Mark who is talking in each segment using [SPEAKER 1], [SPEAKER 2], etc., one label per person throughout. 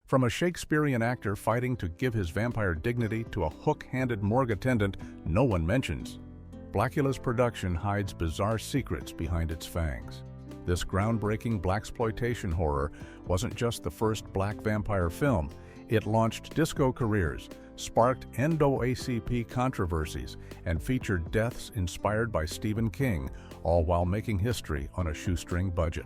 [SPEAKER 1] From a Shakespearean actor fighting to give his vampire dignity to a hook-handed morgue attendant no one mentions, Blacula's production hides bizarre secrets behind its fangs. This groundbreaking blaxploitation horror wasn't just the first black vampire film. It launched disco careers, sparked NAACP controversies, and featured deaths inspired by Stephen King, all while making history on a shoestring budget.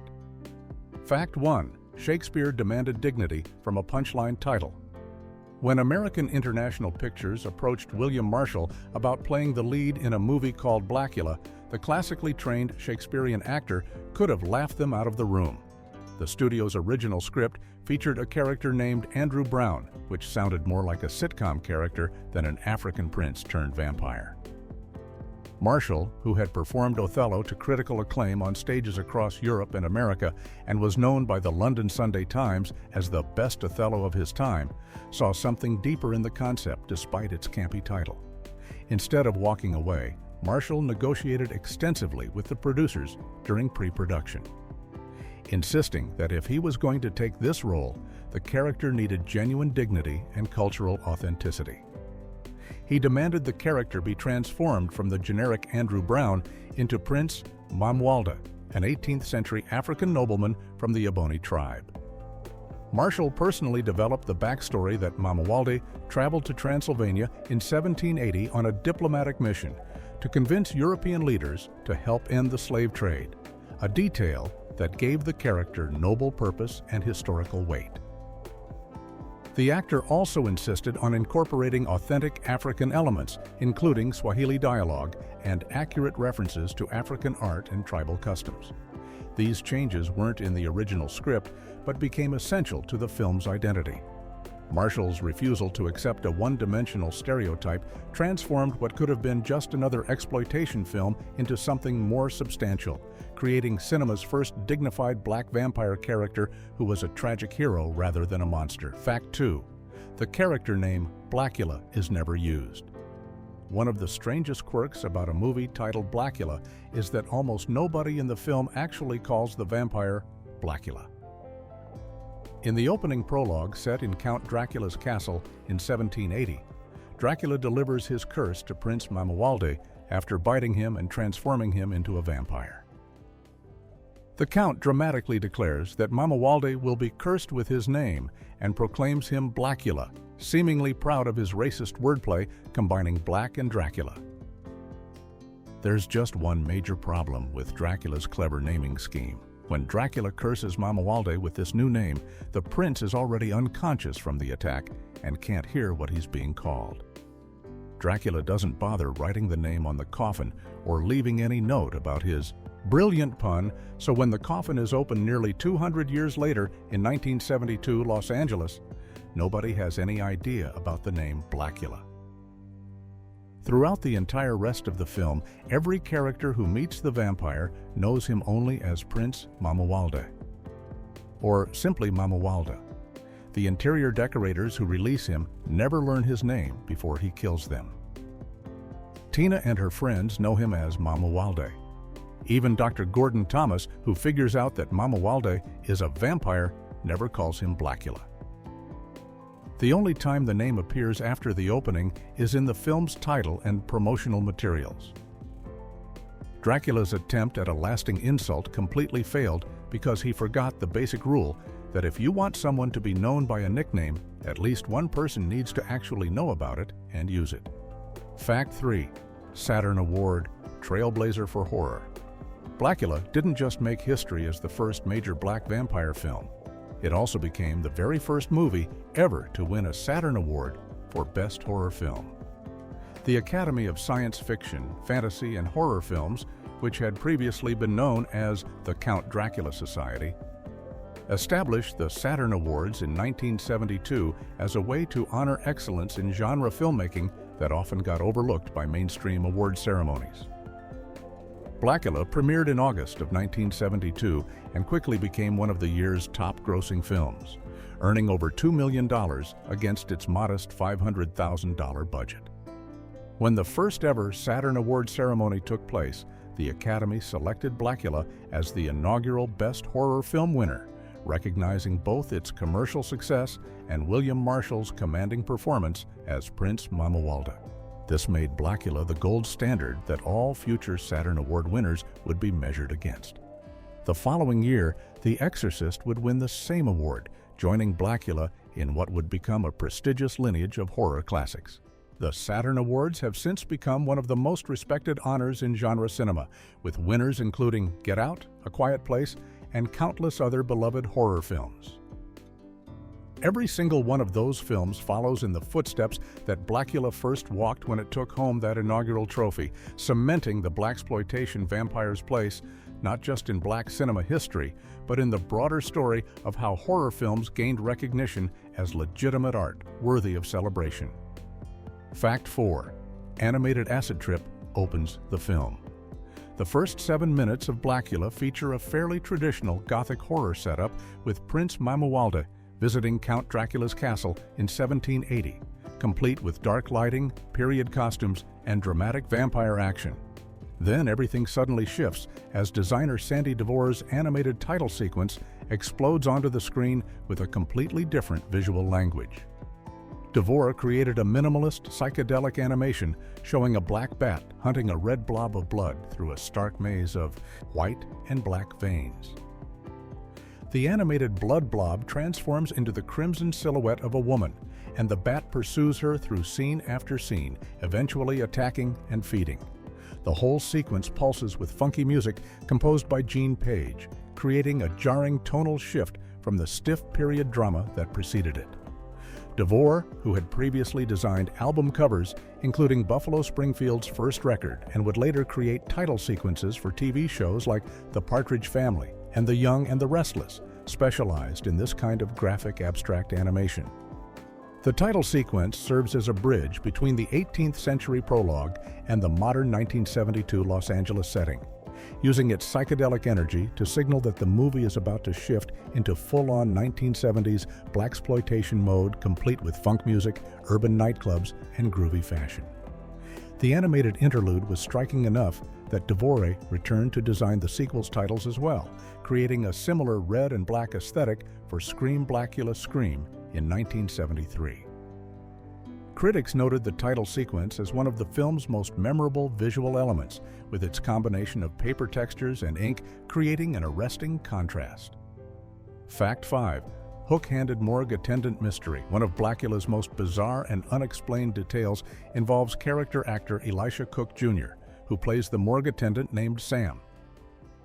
[SPEAKER 1] Fact 1. Shakespeare demanded dignity from a punchline title. When American International Pictures approached William Marshall about playing the lead in a movie called Blacula, the classically trained Shakespearean actor could have laughed them out of the room. The studio's original script featured a character named Andrew Brown, which sounded more like a sitcom character than an African prince turned vampire. Marshall, who had performed Othello to critical acclaim on stages across Europe and America and was known by the London Sunday Times as the best Othello of his time, saw something deeper in the concept despite its campy title. Instead of walking away, Marshall negotiated extensively with the producers during pre-production, insisting that if he was going to take this role, the character needed genuine dignity and cultural authenticity. He demanded the character be transformed from the generic Andrew Brown into Prince Mamuwalde, an 18th century African nobleman from the Ebony tribe. Marshall personally developed the backstory that Mamuwalde traveled to Transylvania in 1780 on a diplomatic mission to convince European leaders to help end the slave trade, a detail that gave the character noble purpose and historical weight. The actor also insisted on incorporating authentic African elements, including Swahili dialogue and accurate references to African art and tribal customs. These changes weren't in the original script, but became essential to the film's identity. Marshall's refusal to accept a one-dimensional stereotype transformed what could have been just another exploitation film into something more substantial, creating cinema's first dignified black vampire character who was a tragic hero rather than a monster. Fact 2. The character name Blacula is never used. One of the strangest quirks about a movie titled Blacula is that almost nobody in the film actually calls the vampire Blacula. In the opening prologue set in Count Dracula's castle in 1780, Dracula delivers his curse to Prince Mamuwalde after biting him and transforming him into a vampire. The Count dramatically declares that Mamuwalde will be cursed with his name and proclaims him Blacula, seemingly proud of his racist wordplay combining black and Dracula. There's just one major problem with Dracula's clever naming scheme. When Dracula curses Mamuwalde with this new name, the prince is already unconscious from the attack and can't hear what he's being called. Dracula doesn't bother writing the name on the coffin or leaving any note about his brilliant pun, so when the coffin is opened nearly 200 years later in 1972 Los Angeles, nobody has any idea about the name Blacula. Throughout the entire rest of the film, every character who meets the vampire knows him only as Prince Mamuwalde, or simply Mamuwalde. The interior decorators who release him never learn his name before he kills them. Tina and her friends know him as Mamuwalde. Even Dr. Gordon Thomas, who figures out that Mamuwalde is a vampire, never calls him Blacula. The only time the name appears after the opening is in the film's title and promotional materials. Dracula's attempt at a lasting insult completely failed because he forgot the basic rule that if you want someone to be known by a nickname, at least one person needs to actually know about it and use it. Fact 3. Saturn Award, trailblazer for horror. Blacula didn't just make history as the first major black vampire film. It also became the very first movie ever to win a Saturn Award for Best Horror Film. The Academy of Science Fiction, Fantasy, and Horror Films, which had previously been known as the Count Dracula Society, established the Saturn Awards in 1972 as a way to honor excellence in genre filmmaking that often got overlooked by mainstream award ceremonies. Blacula premiered in August of 1972 and quickly became one of the year's top-grossing films, earning over $2 million against its modest $500,000 budget. When the first-ever Saturn Award ceremony took place, the Academy selected Blacula as the inaugural Best Horror Film winner, recognizing both its commercial success and William Marshall's commanding performance as Prince Mamuwalda. This made Blacula the gold standard that all future Saturn Award winners would be measured against. The following year, The Exorcist would win the same award, joining Blacula in what would become a prestigious lineage of horror classics. The Saturn Awards have since become one of the most respected honors in genre cinema, with winners including Get Out, A Quiet Place, and countless other beloved horror films. Every single one of those films follows in the footsteps that Blacula first walked when it took home that inaugural trophy, cementing the blaxploitation vampire's place not just in black cinema history, but in the broader story of how horror films gained recognition as legitimate art worthy of celebration. Fact 4. Animated acid trip opens the film. The first 7 minutes of Blacula feature a fairly traditional Gothic horror setup with Prince Mamuwalda visiting Count Dracula's castle in 1780, complete with dark lighting, period costumes, and dramatic vampire action. Then everything suddenly shifts as designer Sandy DeVore's animated title sequence explodes onto the screen with a completely different visual language. DeVore created a minimalist, psychedelic animation showing a black bat hunting a red blob of blood through a stark maze of white and black veins. The animated blood blob transforms into the crimson silhouette of a woman, and the bat pursues her through scene after scene, eventually attacking and feeding. The whole sequence pulses with funky music composed by Gene Page, creating a jarring tonal shift from the stiff period drama that preceded it. DeVore, who had previously designed album covers, including Buffalo Springfield's first record, and would later create title sequences for TV shows like The Partridge Family and The Young and the Restless, specialized in this kind of graphic abstract animation. The title sequence serves as a bridge between the 18th century prologue and the modern 1972 Los Angeles setting, using its psychedelic energy to signal that the movie is about to shift into full-on 1970s blaxploitation mode, complete with funk music, urban nightclubs, and groovy fashion. The animated interlude was striking enough that DeVore returned to design the sequel's titles as well, creating a similar red and black aesthetic for Scream Blacula Scream in 1973. Critics noted the title sequence as one of the film's most memorable visual elements, with its combination of paper textures and ink creating an arresting contrast. Fact 5. Hook-handed morgue attendant mystery. One of Blacula's most bizarre and unexplained details involves character actor Elisha Cook Jr., who plays the morgue attendant named Sam.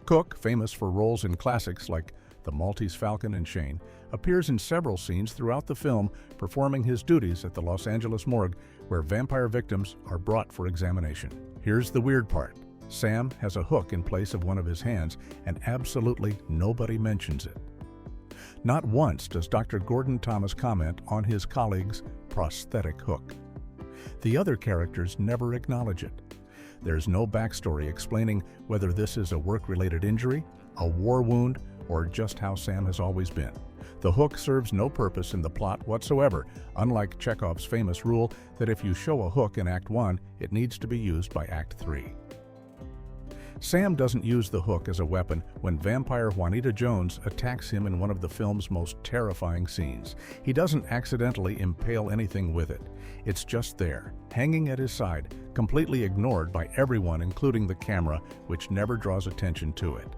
[SPEAKER 1] Cook, famous for roles in classics like The Maltese Falcon and Shane, appears in several scenes throughout the film, performing his duties at the Los Angeles morgue, where vampire victims are brought for examination. Here's the weird part. Sam has a hook in place of one of his hands, and absolutely nobody mentions it. Not once does Dr. Gordon Thomas comment on his colleague's prosthetic hook. The other characters never acknowledge it. There's no backstory explaining whether this is a work-related injury, a war wound, or just how Sam has always been. The hook serves no purpose in the plot whatsoever, unlike Chekhov's famous rule that if you show a hook in Act 1, it needs to be used by Act 3. Sam doesn't use the hook as a weapon when vampire Juanita Jones attacks him in one of the film's most terrifying scenes. He doesn't accidentally impale anything with it. It's just there, hanging at his side, completely ignored by everyone, including the camera, which never draws attention to it.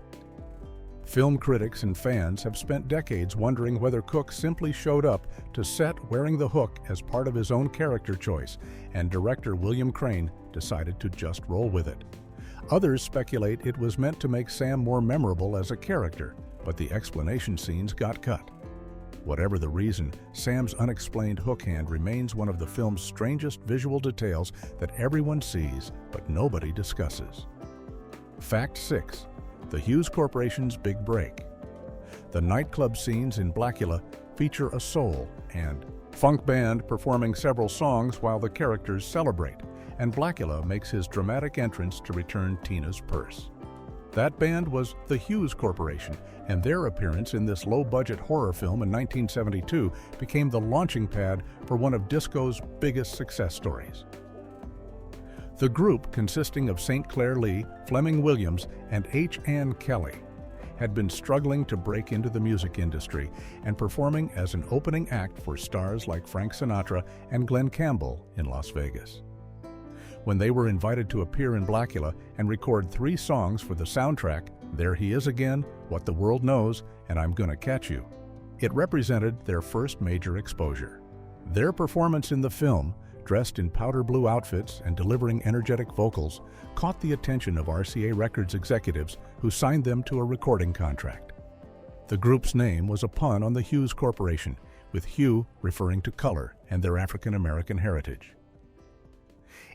[SPEAKER 1] Film critics and fans have spent decades wondering whether Cook simply showed up to set wearing the hook as part of his own character choice, and director William Crane decided to just roll with it. Others speculate it was meant to make Sam more memorable as a character, but the explanation scenes got cut. Whatever the reason, Sam's unexplained hook hand remains one of the film's strangest visual details that everyone sees but nobody discusses. Fact 6. The Hughes Corporation's Big Break. The nightclub scenes in Blacula feature a soul and funk band performing several songs while the characters celebrate, and Blacula makes his dramatic entrance to return Tina's purse. That band was the Hughes Corporation, and their appearance in this low-budget horror film in 1972 became the launching pad for one of disco's biggest success stories. The group, consisting of St. Clair Lee, Fleming Williams, and H. Ann Kelly, had been struggling to break into the music industry and performing as an opening act for stars like Frank Sinatra and Glenn Campbell in Las Vegas. When they were invited to appear in Blacula and record 3 songs for the soundtrack, There He Is Again, What the World Knows, and I'm Gonna Catch You, it represented their first major exposure. Their performance in the film, dressed in powder blue outfits and delivering energetic vocals, caught the attention of RCA Records executives who signed them to a recording contract. The group's name was a pun on the Hughes Corporation, with hue referring to color and their African-American heritage.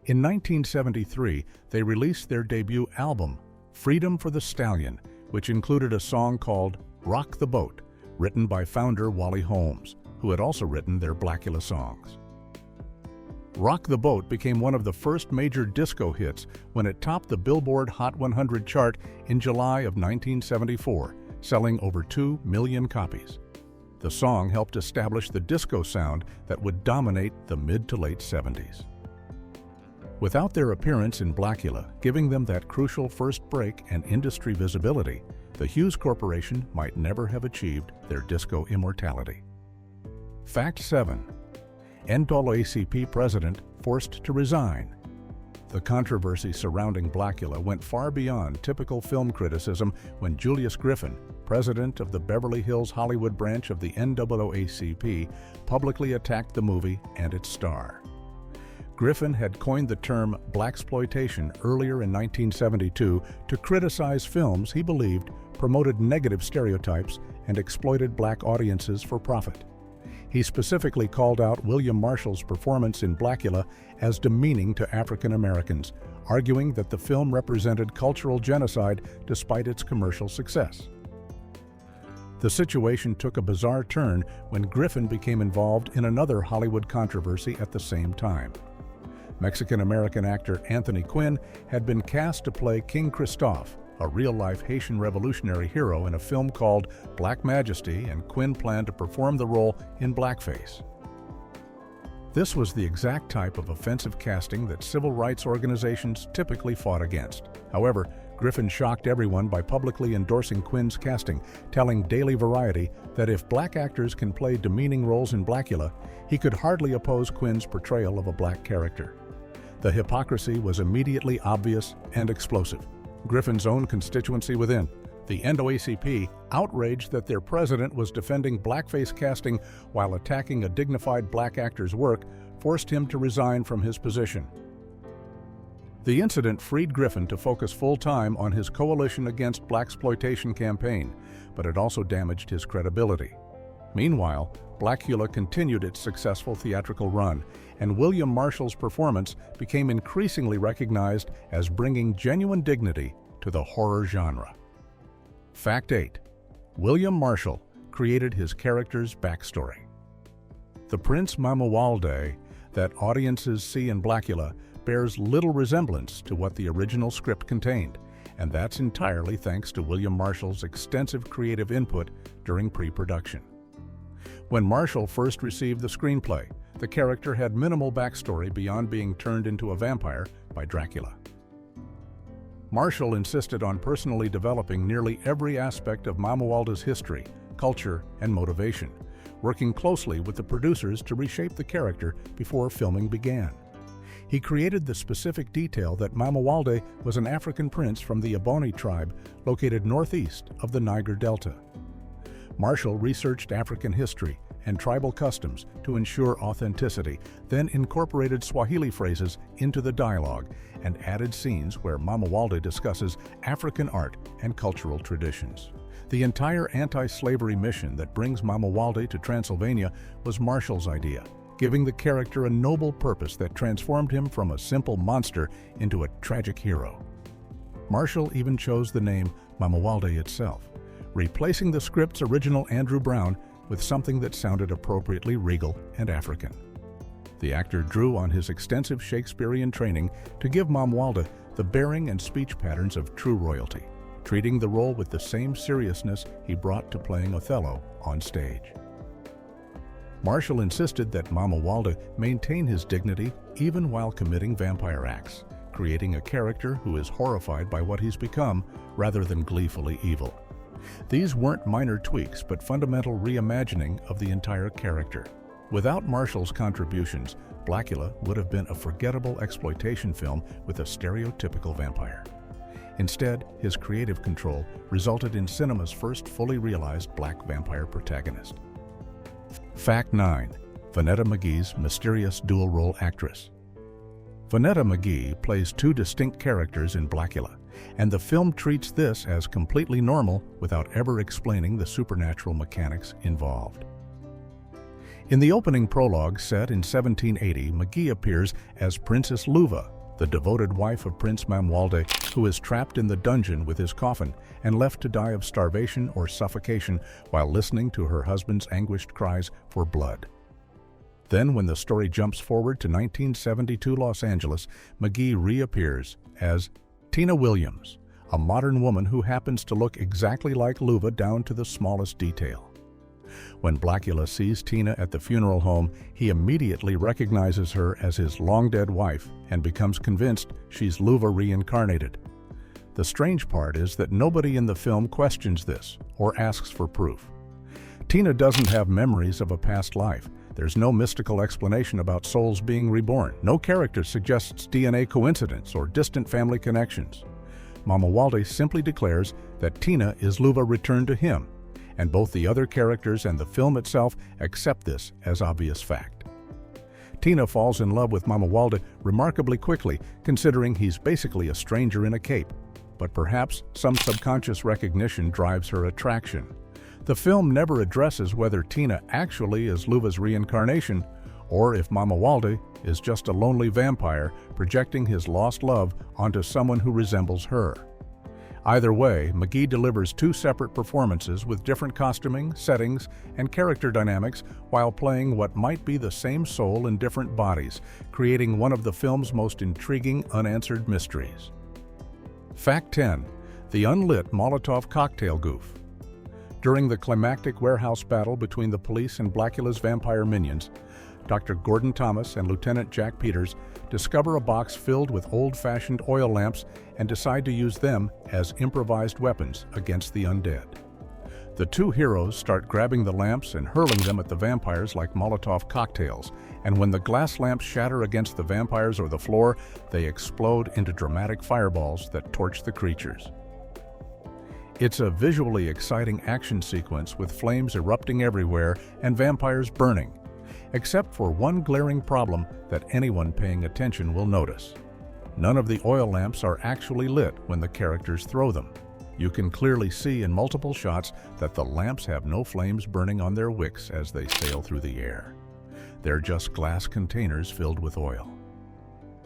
[SPEAKER 1] In 1973, they released their debut album, Freedom for the Stallion, which included a song called Rock the Boat, written by founder Wally Holmes, who had also written their Blacula songs. Rock the Boat became one of the first major disco hits when it topped the Billboard Hot 100 chart in July of 1974, selling over 2 million copies. The song helped establish the disco sound that would dominate the mid to late 70s. Without their appearance in Blacula giving them that crucial first break and industry visibility, the Hughes Corporation might never have achieved their disco immortality. Fact 7. NAACP president forced to resign. The controversy surrounding Blacula went far beyond typical film criticism when Julius Griffin, president of the Beverly Hills Hollywood branch of the NAACP, publicly attacked the movie and its star. Griffin had coined the term blaxploitation earlier in 1972 to criticize films he believed promoted negative stereotypes and exploited black audiences for profit. He specifically called out William Marshall's performance in Blacula as demeaning to African Americans, arguing that the film represented cultural genocide despite its commercial success. The situation took a bizarre turn when Griffin became involved in another Hollywood controversy at the same time. Mexican-American actor Anthony Quinn had been cast to play King Christophe, a real-life Haitian revolutionary hero in a film called Black Majesty, and Quinn planned to perform the role in blackface. This was the exact type of offensive casting that civil rights organizations typically fought against. However, Griffin shocked everyone by publicly endorsing Quinn's casting, telling Daily Variety that if black actors can play demeaning roles in Blacula, he could hardly oppose Quinn's portrayal of a black character. The hypocrisy was immediately obvious and explosive. Griffin's own constituency within, the NAACP, outraged that their president was defending blackface casting while attacking a dignified black actor's work, forced him to resign from his position. The incident freed Griffin to focus full-time on his coalition against blaxploitation campaign, but it also damaged his credibility. Meanwhile, Blacula continued its successful theatrical run, and William Marshall's performance became increasingly recognized as bringing genuine dignity to the horror genre. Fact 8. William Marshall created his character's backstory. The Prince Mamuwalde that audiences see in Blacula bears little resemblance to what the original script contained, and that's entirely thanks to William Marshall's extensive creative input during pre-production. When Marshall first received the screenplay, the character had minimal backstory beyond being turned into a vampire by Dracula. Marshall insisted on personally developing nearly every aspect of Mamuwalde's history, culture, and motivation, working closely with the producers to reshape the character before filming began. He created the specific detail that Mamuwalde was an African prince from the Ebony tribe located northeast of the Niger Delta. Marshall researched African history and tribal customs to ensure authenticity, then incorporated Swahili phrases into the dialogue and added scenes where Mamuwalde discusses African art and cultural traditions. The entire anti-slavery mission that brings Mamuwalde to Transylvania was Marshall's idea, giving the character a noble purpose that transformed him from a simple monster into a tragic hero. Marshall even chose the name Mamuwalde itself, replacing the script's original Andrew Brown with something that sounded appropriately regal and African. The actor drew on his extensive Shakespearean training to give Mamuwalde the bearing and speech patterns of true royalty, treating the role with the same seriousness he brought to playing Othello on stage. Marshall insisted that Mamuwalde maintain his dignity even while committing vampire acts, creating a character who is horrified by what he's become rather than gleefully evil. These weren't minor tweaks, but fundamental reimagining of the entire character. Without Marshall's contributions, Blacula would have been a forgettable exploitation film with a stereotypical vampire. Instead, his creative control resulted in cinema's first fully realized black vampire protagonist. Fact 9. Vonetta McGee's mysterious dual-role actress. Vonetta McGee plays two distinct characters in Blacula, and the film treats this as completely normal without ever explaining the supernatural mechanics involved. In the opening prologue set in 1780, McGee appears as Princess Luva, the devoted wife of Prince Mamuwalde, who is trapped in the dungeon with his coffin and left to die of starvation or suffocation while listening to her husband's anguished cries for blood. Then, when the story jumps forward to 1972 Los Angeles, McGee reappears as Tina Williams, a modern woman who happens to look exactly like Luva down to the smallest detail. When Blacula sees Tina at the funeral home, he immediately recognizes her as his long-dead wife and becomes convinced she's Luva reincarnated. The strange part is that nobody in the film questions this or asks for proof. Tina doesn't have memories of a past life. There's no mystical explanation about souls being reborn. No character suggests DNA coincidence or distant family connections. Mamuwalde simply declares that Tina is Luva returned to him, and both the other characters and the film itself accept this as obvious fact. Tina falls in love with Mamuwalde remarkably quickly, considering he's basically a stranger in a cape, but perhaps some subconscious recognition drives her attraction. The film never addresses whether Tina actually is Luva's reincarnation, or if Mamuwalde is just a lonely vampire projecting his lost love onto someone who resembles her. Either way, McGee delivers two separate performances with different costuming, settings, and character dynamics while playing what might be the same soul in different bodies, creating one of the film's most intriguing unanswered mysteries. Fact 10. The unlit Molotov cocktail goof. During the climactic warehouse battle between the police and Blacula's vampire minions, Dr. Gordon Thomas and Lieutenant Jack Peters discover a box filled with old-fashioned oil lamps and decide to use them as improvised weapons against the undead. The two heroes start grabbing the lamps and hurling them at the vampires like Molotov cocktails, and when the glass lamps shatter against the vampires or the floor, they explode into dramatic fireballs that torch the creatures. It's a visually exciting action sequence with flames erupting everywhere and vampires burning, except for one glaring problem that anyone paying attention will notice. None of the oil lamps are actually lit when the characters throw them. You can clearly see in multiple shots that the lamps have no flames burning on their wicks as they sail through the air. They're just glass containers filled with oil.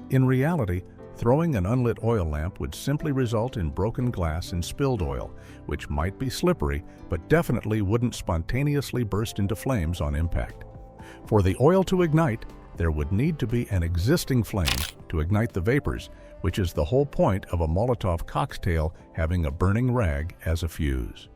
[SPEAKER 1] In reality, throwing an unlit oil lamp would simply result in broken glass and spilled oil, which might be slippery, but definitely wouldn't spontaneously burst into flames on impact. For the oil to ignite, there would need to be an existing flame to ignite the vapors, which is the whole point of a Molotov cocktail having a burning rag as a fuse.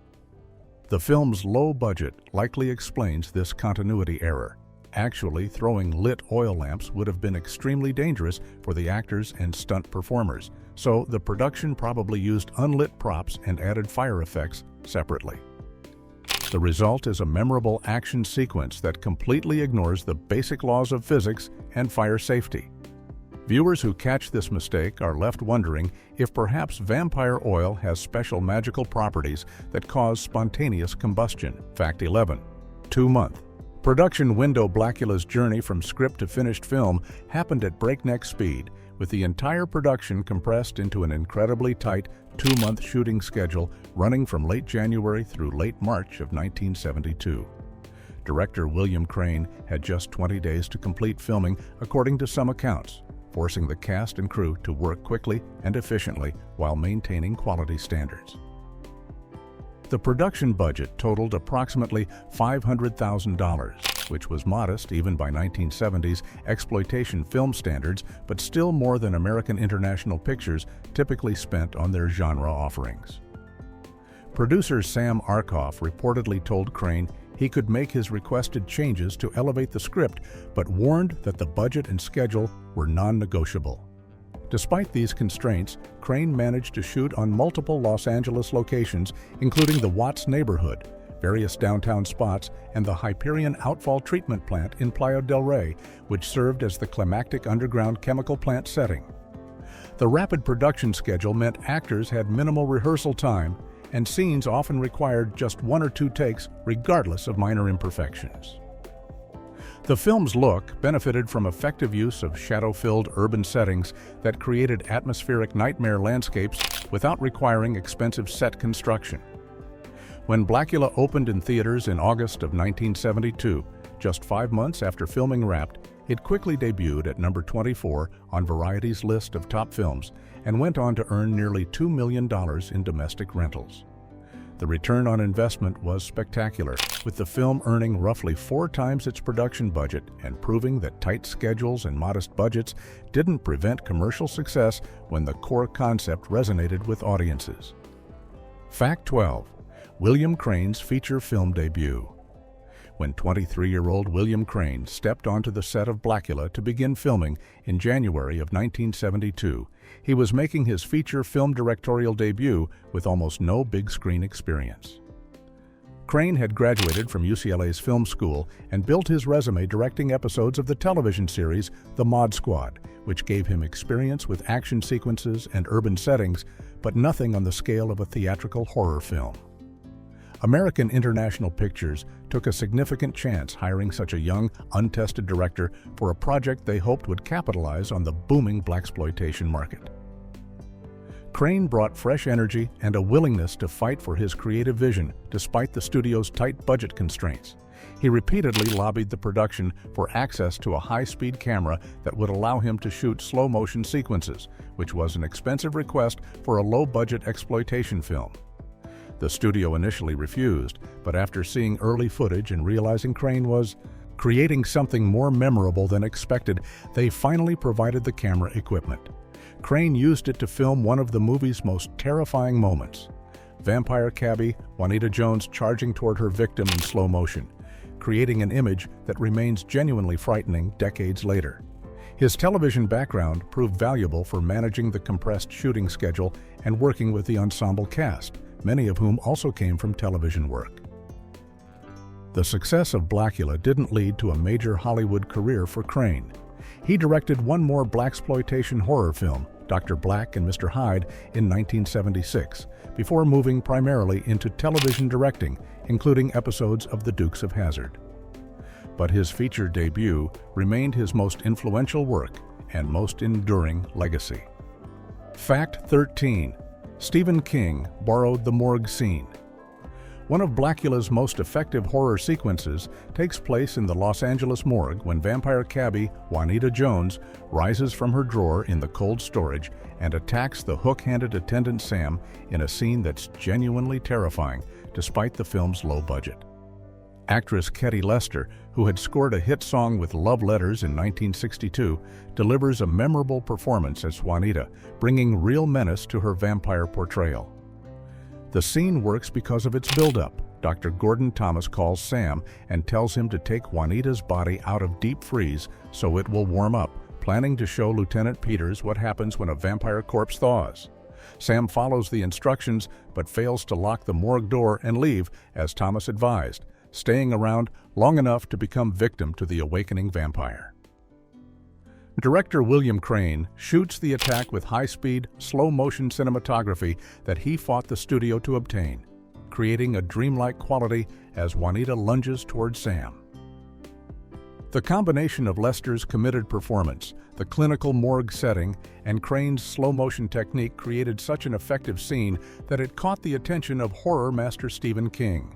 [SPEAKER 1] The film's low budget likely explains this continuity error. Actually, throwing lit oil lamps would have been extremely dangerous for the actors and stunt performers, so the production probably used unlit props and added fire effects separately. The result is a memorable action sequence that completely ignores the basic laws of physics and fire safety. Viewers who catch this mistake are left wondering if perhaps vampire oil has special magical properties that cause spontaneous combustion. Fact 11. 2-month. Production window. Blacula's journey from script to finished film happened at breakneck speed, with the entire production compressed into an incredibly tight 2-month shooting schedule running from late January through late March of 1972. Director William Crane had just 20 days to complete filming, according to some accounts, forcing the cast and crew to work quickly and efficiently while maintaining quality standards. The production budget totaled approximately $500,000, which was modest even by 1970s exploitation film standards, but still more than American International Pictures typically spent on their genre offerings. Producer Sam Arkoff reportedly told Crane he could make his requested changes to elevate the script, but warned that the budget and schedule were non-negotiable. Despite these constraints, Crane managed to shoot on multiple Los Angeles locations, including the Watts neighborhood, various downtown spots, and the Hyperion outfall treatment plant in Playa del Rey, which served as the climactic underground chemical plant setting. The rapid production schedule meant actors had minimal rehearsal time, and scenes often required just 1 or 2 takes, regardless of minor imperfections. The film's look benefited from effective use of shadow-filled urban settings that created atmospheric nightmare landscapes without requiring expensive set construction. When Blacula opened in theaters in August of 1972, just 5 months after filming wrapped, it quickly debuted at number 24 on Variety's list of top films and went on to earn nearly $2 million in domestic rentals. The return on investment was spectacular, with the film earning roughly 4 times its production budget and proving that tight schedules and modest budgets didn't prevent commercial success when the core concept resonated with audiences. Fact 12. William Crane's feature film debut. When 23-year-old William Crane stepped onto the set of Blacula to begin filming in January of 1972, he was making his feature film directorial debut with almost no big screen experience. Crane had graduated from UCLA's film school and built his resume directing episodes of the television series The Mod Squad, which gave him experience with action sequences and urban settings, but nothing on the scale of a theatrical horror film. American International Pictures took a significant chance hiring such a young, untested director for a project they hoped would capitalize on the booming blaxploitation market. Crane brought fresh energy and a willingness to fight for his creative vision despite the studio's tight budget constraints. He repeatedly lobbied the production for access to a high-speed camera that would allow him to shoot slow-motion sequences, which was an expensive request for a low-budget exploitation film. The studio initially refused, but after seeing early footage and realizing Crane was creating something more memorable than expected, they finally provided the camera equipment. Crane used it to film one of the movie's most terrifying moments: vampire cabbie Juanita Jones charging toward her victim in slow motion, creating an image that remains genuinely frightening decades later. His television background proved valuable for managing the compressed shooting schedule and working with the ensemble cast, many of whom also came from television work. The success of Blacula didn't lead to a major Hollywood career for Crane. He directed one more blaxploitation horror film, Dr. Black and Mr. Hyde, in 1976, before moving primarily into television directing, including episodes of The Dukes of Hazzard. But his feature debut remained his most influential work and most enduring legacy. Fact 13. Stephen King borrowed the morgue scene. One of Blacula's most effective horror sequences takes place in the Los Angeles morgue when vampire cabbie Juanita Jones rises from her drawer in the cold storage and attacks the hook-handed attendant Sam in a scene that's genuinely terrifying despite the film's low budget. Actress Ketty Lester, who had scored a hit song with Love Letters in 1962, delivers a memorable performance as Juanita, bringing real menace to her vampire portrayal. The scene works because of its build-up. Dr. Gordon Thomas calls Sam and tells him to take Juanita's body out of deep freeze so it will warm up, planning to show Lieutenant Peters what happens when a vampire corpse thaws. Sam follows the instructions but fails to lock the morgue door and leave, as Thomas advised, staying around long enough to become victim to the awakening vampire. Director William Crane shoots the attack with high-speed, slow-motion cinematography that he fought the studio to obtain, creating a dreamlike quality as Juanita lunges toward Sam. The combination of Lester's committed performance, the clinical morgue setting, and Crane's slow-motion technique created such an effective scene that it caught the attention of horror master Stephen King.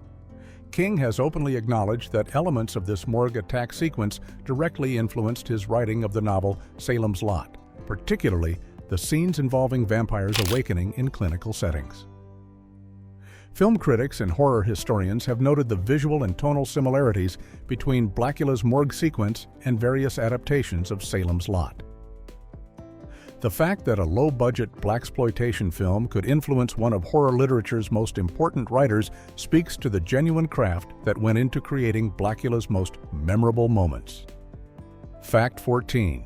[SPEAKER 1] King has openly acknowledged that elements of this morgue attack sequence directly influenced his writing of the novel Salem's Lot, particularly the scenes involving vampires awakening in clinical settings. Film critics and horror historians have noted the visual and tonal similarities between Blacula's morgue sequence and various adaptations of Salem's Lot. The fact that a low-budget blaxploitation film could influence one of horror literature's most important writers speaks to the genuine craft that went into creating Blacula's most memorable moments. Fact 14.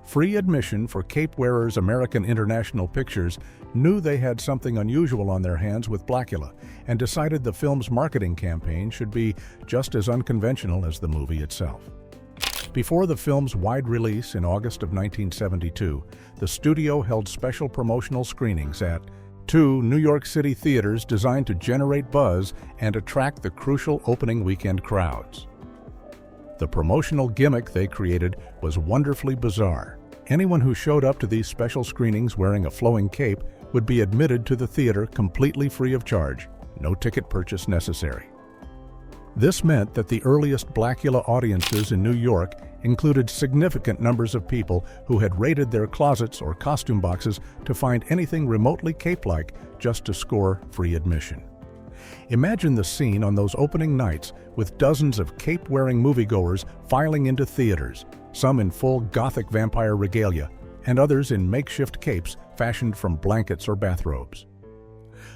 [SPEAKER 1] Free admission for cape wearers American International Pictures knew they had something unusual on their hands with Blacula and decided the film's marketing campaign should be just as unconventional as the movie itself. Before the film's wide release in August of 1972, the studio held special promotional screenings at 2 New York City theaters designed to generate buzz and attract the crucial opening weekend crowds. The promotional gimmick they created was wonderfully bizarre. Anyone who showed up to these special screenings wearing a flowing cape would be admitted to the theater completely free of charge, no ticket purchase necessary. This meant that the earliest Blacula audiences in New York included significant numbers of people who had raided their closets or costume boxes to find anything remotely cape-like just to score free admission. Imagine the scene on those opening nights with dozens of cape-wearing moviegoers filing into theaters, some in full Gothic vampire regalia, and others in makeshift capes fashioned from blankets or bathrobes.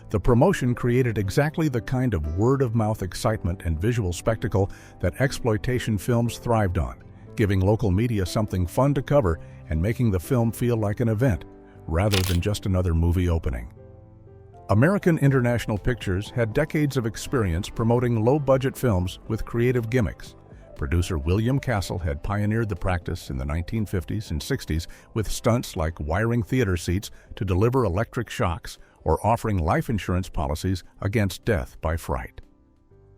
[SPEAKER 1] The promotion created exactly the kind of word-of-mouth excitement and visual spectacle that exploitation films thrived on, giving local media something fun to cover and making the film feel like an event, rather than just another movie opening. American International Pictures had decades of experience promoting low-budget films with creative gimmicks. Producer William Castle had pioneered the practice in the 1950s and 60s with stunts like wiring theater seats to deliver electric shocks or offering life insurance policies against death by fright.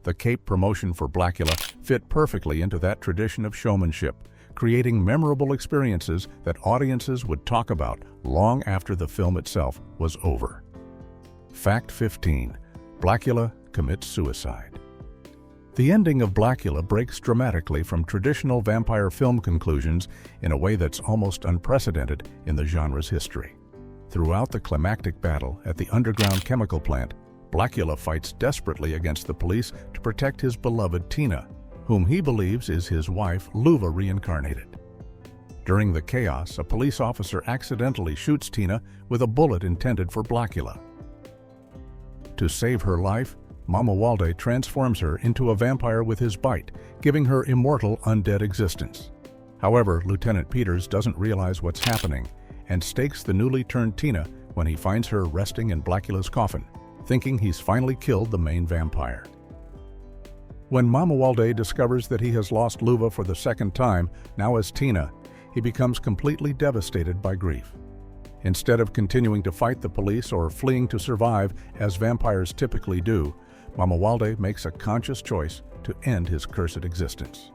[SPEAKER 1] The cape promotion for Blacula fit perfectly into that tradition of showmanship, creating memorable experiences that audiences would talk about long after the film itself was over. Fact 15. Blacula commits suicide. The ending of Blacula breaks dramatically from traditional vampire film conclusions in a way that's almost unprecedented in the genre's history. Throughout the climactic battle at the underground chemical plant, Blacula fights desperately against the police to protect his beloved Tina, whom he believes is his wife, Luva reincarnated. During the chaos, a police officer accidentally shoots Tina with a bullet intended for Blacula. To save her life, Mama Walde transforms her into a vampire with his bite, giving her immortal undead existence. However, Lieutenant Peters doesn't realize what's happening and stakes the newly turned Tina when he finds her resting in Blacula's coffin, thinking he's finally killed the main vampire. When Mama Walde discovers that he has lost Luva for the second time, now as Tina, he becomes completely devastated by grief. Instead of continuing to fight the police or fleeing to survive, as vampires typically do, Mama Walde makes a conscious choice to end his cursed existence.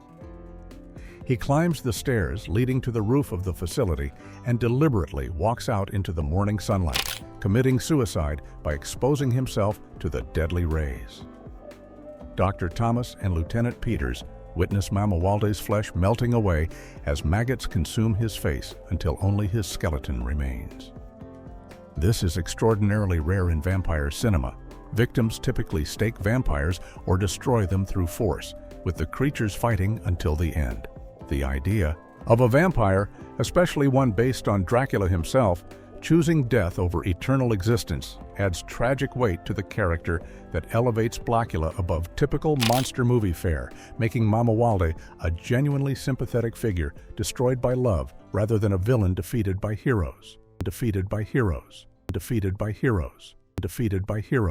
[SPEAKER 1] He climbs the stairs leading to the roof of the facility and deliberately walks out into the morning sunlight, committing suicide by exposing himself to the deadly rays. Dr. Thomas and Lieutenant Peters witness Mama Walde's flesh melting away as maggots consume his face until only his skeleton remains. This is extraordinarily rare in vampire cinema. Victims typically stake vampires or destroy them through force, with the creatures fighting until the end. The idea of a vampire, especially one based on Dracula himself, choosing death over eternal existence adds tragic weight to the character that elevates Blacula above typical monster movie fare, making Mama Walde a genuinely sympathetic figure destroyed by love rather than a villain defeated by heroes. Defeated by heroes. Defeated by heroes. Defeated by heroes.